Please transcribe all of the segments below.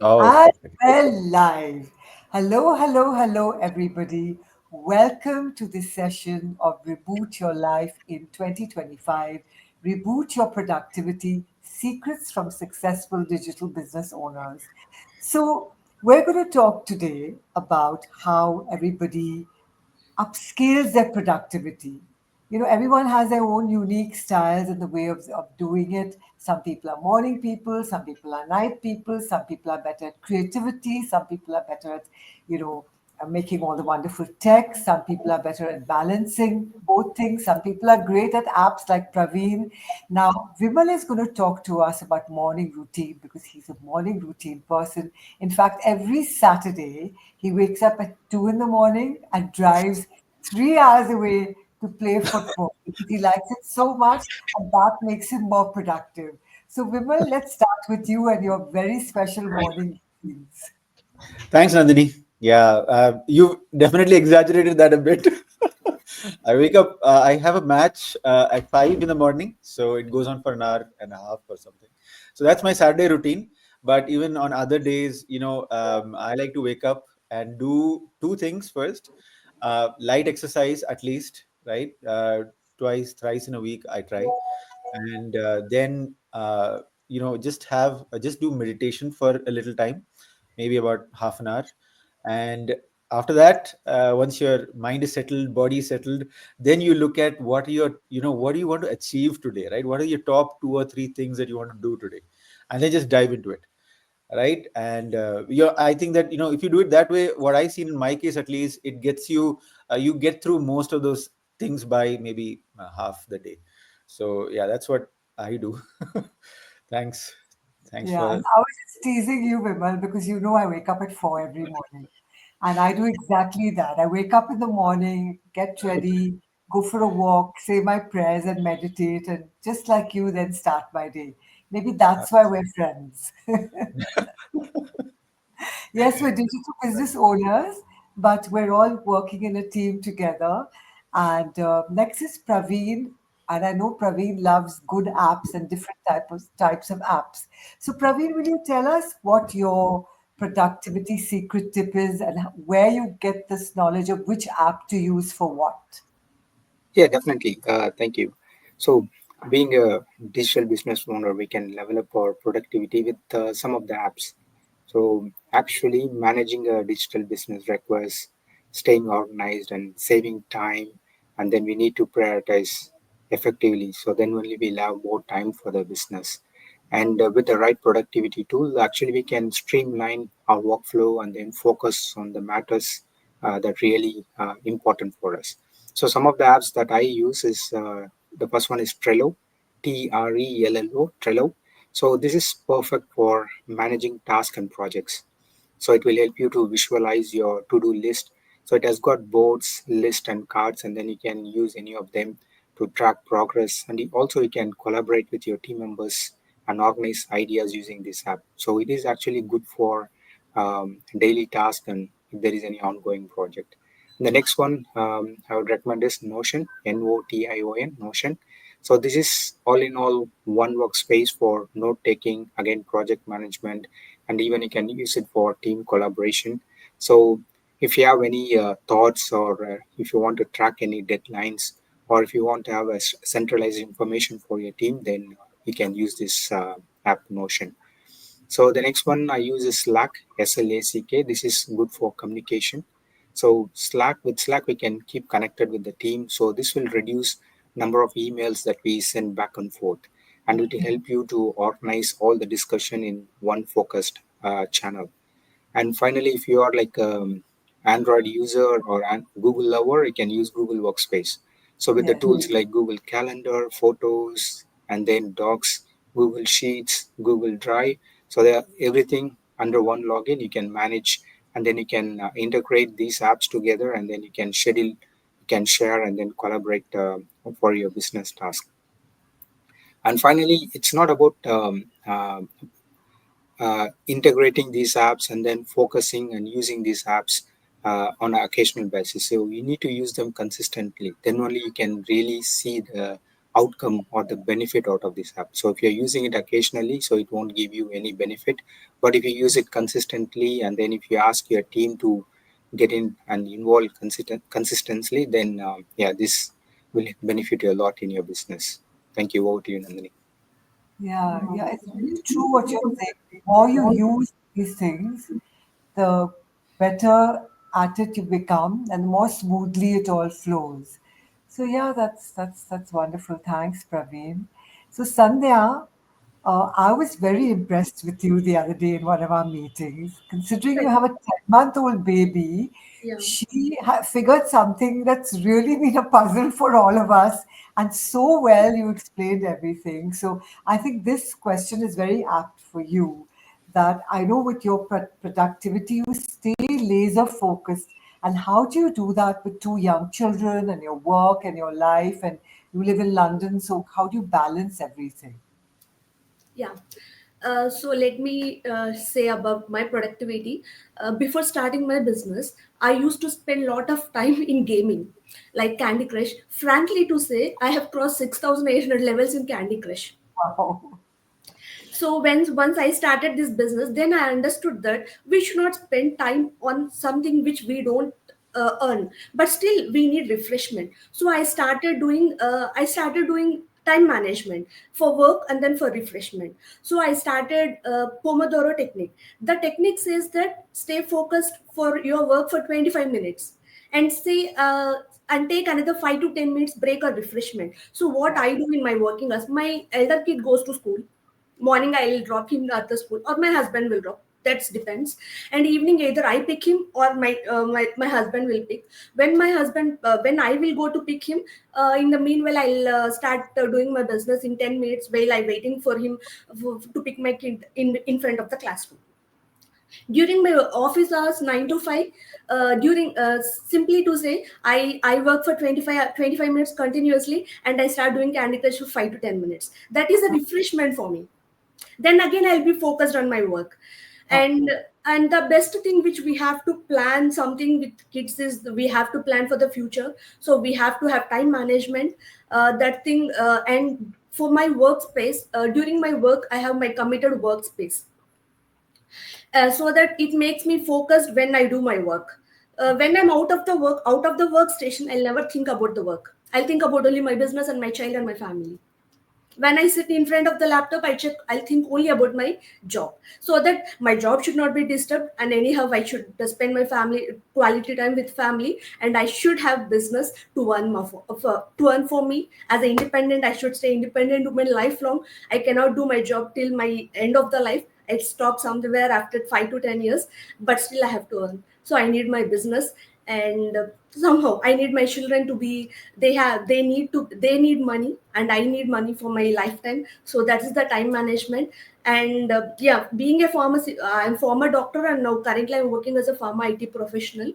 Oh, And okay. we're live. Hello, hello, hello, everybody. Welcome to this session of Reboot Your Life in 2025. Reboot Your Productivity Secrets from Successful Digital Business Owners. So, we're going to talk today about how everybody upscales their productivity. Everyone has their own unique styles and the way of doing it. Some people are morning people, some people are night people, some people are better at creativity, some people are better at, you know, making all the wonderful tech, some people are better at balancing both things, some people are great at apps like Praveen. Now, Vimal is going to talk to us about morning routine because he's a morning routine person. In fact, every Saturday, he wakes up at 2 in the morning and drives 3 hours away to play football because he likes it so much and that makes him more productive. So, Vimal, let's start with you and your very special morning routines. Thanks, Nandini. Yeah, you definitely exaggerated that a bit. I wake up, I have a match at 5 in the morning, so it goes on for an hour and a half or something. So that's my Saturday routine. But even on other days, I like to wake up and do two things first. Light exercise at least, right? Twice, thrice in a week, I try. And then, just do meditation for a little time, maybe about half an hour. And after that, once your mind is settled, body is settled, then you look at what do you want to achieve today, right? What are your top two or three things that you want to do today, and then just dive into it, right? And I think that if you do it that way, what I seen in my case at least, it gets you, you get through most of those things by maybe half the day. So yeah, that's what I do. thanks thanks Yeah, for. I was just teasing you, Vimal, because I wake up at 4 every morning. And I do exactly that. I wake up in the morning, get ready, go for a walk, say my prayers and meditate, and just like you, then start my day. Maybe that's why we're friends. Yes, we're digital business owners, but we're all working in a team together. And next is Praveen. And I know Praveen loves good apps and different types of apps. So, Praveen, will you tell us what your productivity secret tip is and where you get this knowledge of which app to use for what? Yeah, definitely. Thank you. So, being a digital business owner, we can level up our productivity with some of the apps. So, actually, managing a digital business requires staying organized and saving time, and then we need to prioritize effectively. So, then only we'll have more time for the business. And with the right productivity tool, actually, we can streamline our workflow and then focus on the matters that really important for us. So some of the apps that I use is the first one is Trello, Trello, Trello. So this is perfect for managing tasks and projects. So it will help you to visualize your to-do list. So it has got boards, list, and cards, and then you can use any of them to track progress. And also you can collaborate with your team members and organize ideas using this app. So it is actually good for daily tasks and if there is any ongoing project. The next one I would recommend is Notion, Notion, Notion. So this is all in all one workspace for note taking, again project management, and even you can use it for team collaboration. So if you have any thoughts or if you want to track any deadlines or if you want to have a centralized information for your team, then you can use this app Notion. So the next one I use is Slack, Slack. This is good for communication. So Slack we can keep connected with the team. So this will reduce number of emails that we send back and forth, and it will help you to organize all the discussion in one focused channel. And finally, if you are like Android user or an Google lover, you can use Google Workspace. So with the Yes. tools like Google Calendar, Photos, and then Docs, Google Sheets, Google Drive, so they are everything under one login. You can manage, and then you can integrate these apps together, and then you can schedule, you can share, and then collaborate for your business task. And finally, it's not about integrating these apps and then focusing and using these apps on an occasional basis. So you need to use them consistently. Then only you can really see the outcome or the benefit out of this app. So if you're using it occasionally, so it won't give you any benefit. But if you use it consistently, and then if you ask your team to get in and involve consistently, then yeah, this will benefit you a lot in your business. Thank you. Over to you, Nandini. Yeah, yeah, it's really true what you're saying. The more you use these things, the better at it you become, and the more smoothly it all flows. So yeah, that's wonderful. Thanks, Praveen. So Sandhya, I was very impressed with you the other day in one of our meetings. Considering you Thank have a 10-month-old baby, Yeah. she figured something that's really been a puzzle for all of us. And so well, you explained everything. So I think this question is very apt for you. That I know with your productivity, you stay laser focused. And how do you do that with two young children and your work and your life? And you live in London, so how do you balance everything? Yeah. So let me say about my productivity. Before starting my business, I used to spend a lot of time in gaming, like Candy Crush. Frankly, to say, I have crossed 6,800 levels in Candy Crush. Wow. So once I started this business, then I understood that we should not spend time on something which we don't earn, but still we need refreshment. So I started doing time management for work and then for refreshment. So I started Pomodoro technique. The technique says that stay focused for your work for 25 minutes and say and take another 5 to 10 minutes break or refreshment. So what I do in my working hours, my elder kid goes to school. Morning I'll drop him at the school or my husband will drop, that depends. And evening either I pick him or my husband will pick. When I will go to pick him, in the meanwhile I'll start doing my business in 10 minutes while I waiting for him to pick my kid in front of the classroom. During my office hours 9 to 5, during simply to say I work for 25 minutes continuously and I start doing Candy Crush for 5 to 10 minutes. That is a refreshment for me. Then again I'll be focused on my work. and Okay. and the best thing which we have to plan something with kids is we have to plan for the future. So we have to have time management, that thing. And for my workspace, during my work I have my committed workspace, so that it makes me focused when I do my work. When I'm out of the workstation, I'll never think about the work. I'll think about only my business and my child and my family. When I sit in front of the laptop, I'll think only about my job, so that my job should not be disturbed. And anyhow, I should spend my family quality time with family, and I should have business to earn to earn for me as an independent. I should stay independent woman lifelong. I cannot do my job till my end of the life. I stop somewhere after 5 to 10 years, but still I have to earn. So I need my business, and somehow I need my children to be, they need money and I need money for my lifetime. So that is the time management. And yeah, being a pharmacy, I'm former doctor and now currently I'm working as a pharma IT professional.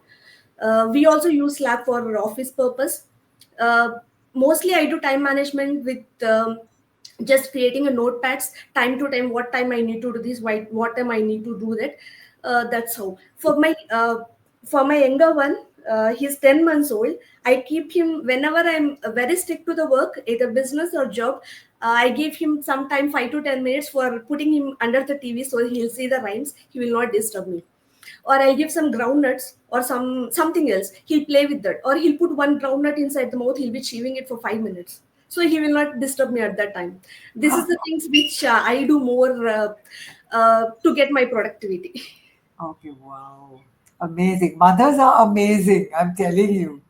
We also use Slack for office purpose. uh, Mostly I do time management with just creating a notepads time to time, what time I need to do this, what time I need to do that. That's how. For my younger one, he's 10 months old. I keep him, whenever I'm very strict to the work, either business or job, I give him some time, 5 to 10 minutes, for putting him under the TV so he'll see the rhymes, he will not disturb me. Or I'll give some groundnuts or something else. He'll play with that, or he'll put one groundnut inside the mouth. He'll be chewing it for 5 minutes, so he will not disturb me at that time. This is the things which I do more to get my productivity. Okay, wow. Amazing. Mothers are amazing, I'm telling you.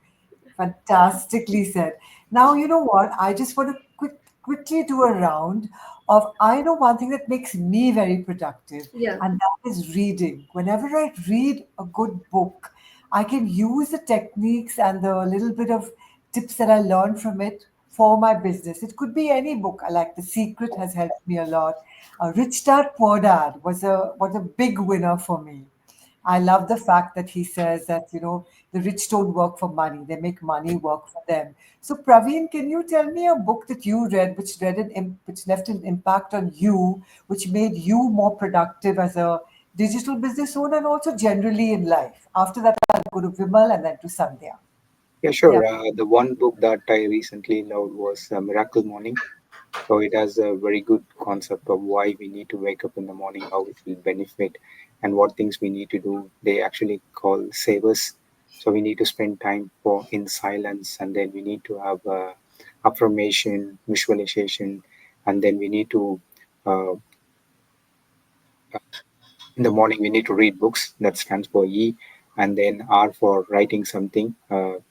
Fantastically said. Now, you know what? I just want to quickly do a round of, I know one thing that makes me very productive, Yeah. and that is reading. Whenever I read a good book, I can use the techniques and the little bit of tips that I learned from it for my business. It could be any book. I like The Secret has helped me a lot. Rich Dad Poor Dad was a big winner for me. I love the fact that he says that, the rich don't work for money, they make money work for them. So, Praveen, can you tell me a book that you read which left an impact on you, which made you more productive as a digital business owner and also generally in life? After that, I'll go to Vimal and then to Sandhya. Yeah, Yeah. sure. The one book that I recently loved was Miracle Morning. So it has a very good concept of why we need to wake up in the morning, how it will benefit, and what things we need to do. They actually call savers. So we need to spend time for in silence, and then we need to have affirmation, visualization, and then we need to uh, in the morning we need to read books. That stands for E. And then R for writing something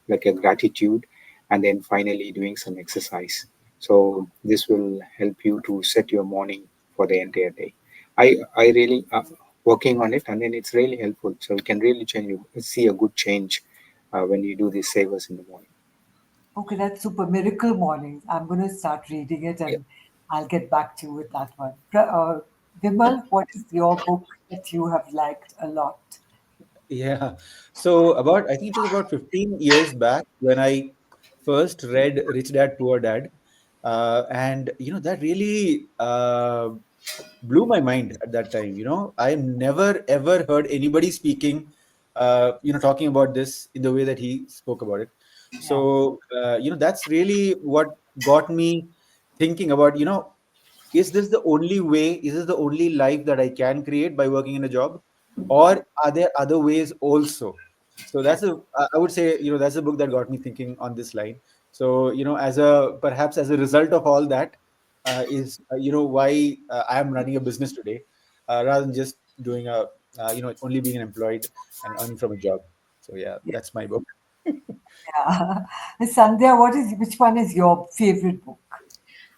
like a gratitude, and then finally doing some exercise. So this will help you to set your morning for the entire day. I really working on it, and then it's really helpful, so you can really change, you see a good change when you do these savers in the morning. Okay, that's super. Miracle Mornings. I'm going to start reading it Yeah. and I'll get back to you with that one. Vimal, what is your book that you have liked a lot? Yeah. So I think it was about 15 years back when I first read Rich Dad Poor Dad. And, that really blew my mind at that time. I never ever heard anybody speaking, talking about this in the way that he spoke about it. Yeah, So, that's really what got me thinking about, is this the only way? Is this the only life that I can create by working in a job? Or are there other ways also? So I would say, that's a book that got me thinking on this line. So, perhaps as a result of all that, is, why I am running a business today, rather than just doing only being an employed and earning from a job. So yeah, yeah, that's my book. yeah. Sandhya, which one is your favorite book?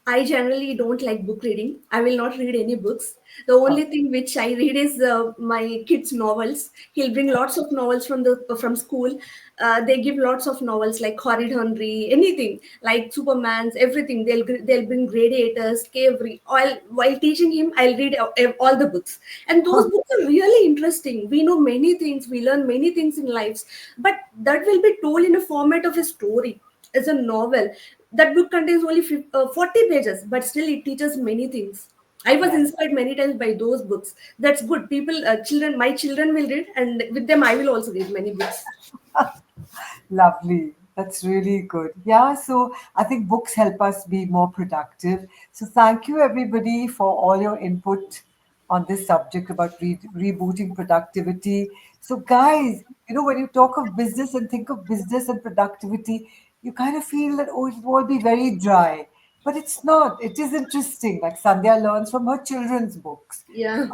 I generally don't like book reading. I will not read any books. The only thing which I read is my kids' novels. He'll bring lots of novels from school. They give lots of novels like Horrid Henry, anything like Superman's, everything. They'll bring Gladiators, Cavalry. While teaching him, I'll read all the books, and those books are really interesting. We know many things. We learn many things in lives, but that will be told in a format of a story as a novel. That book contains only 40 pages, but still it teaches many things. I was Yeah. inspired many times by those books. That's good. People, children, my children will read, and with them I will also read many books. Lovely. That's really good. Yeah, so I think books help us be more productive. So thank you everybody for all your input on this subject about rebooting productivity. So guys, when you talk of business and think of business and productivity, you kind of feel that oh, it will all be very dry. But it's not. It is interesting. Like Sandhya learns from her children's books. Yeah.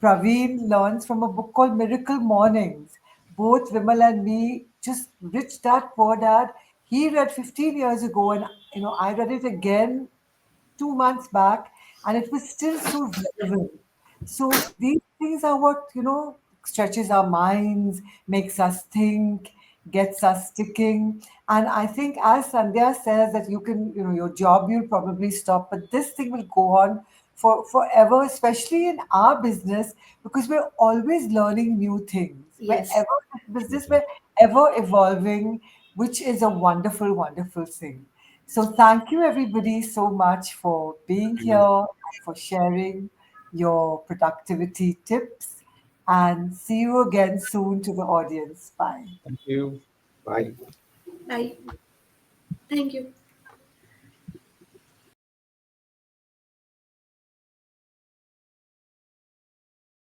Praveen learns from a book called Miracle Mornings. Both Vimal and me, just Rich Dad Poor Dad. He read 15 years ago, and I read it again 2 months back, and it was still so relevant. So these things are what stretches our minds, makes us think, gets us sticking. And I think, as Sandhya says, that you can, your job you'll probably stop, but this thing will go on for forever, especially in our business, because we're always learning new things. Yes. Wherever business, we're ever evolving, which is a wonderful, wonderful thing. So thank you everybody so much for being here and for sharing your productivity tips. And see you again soon to the audience. Bye. Thank you. Bye. Bye. Thank you.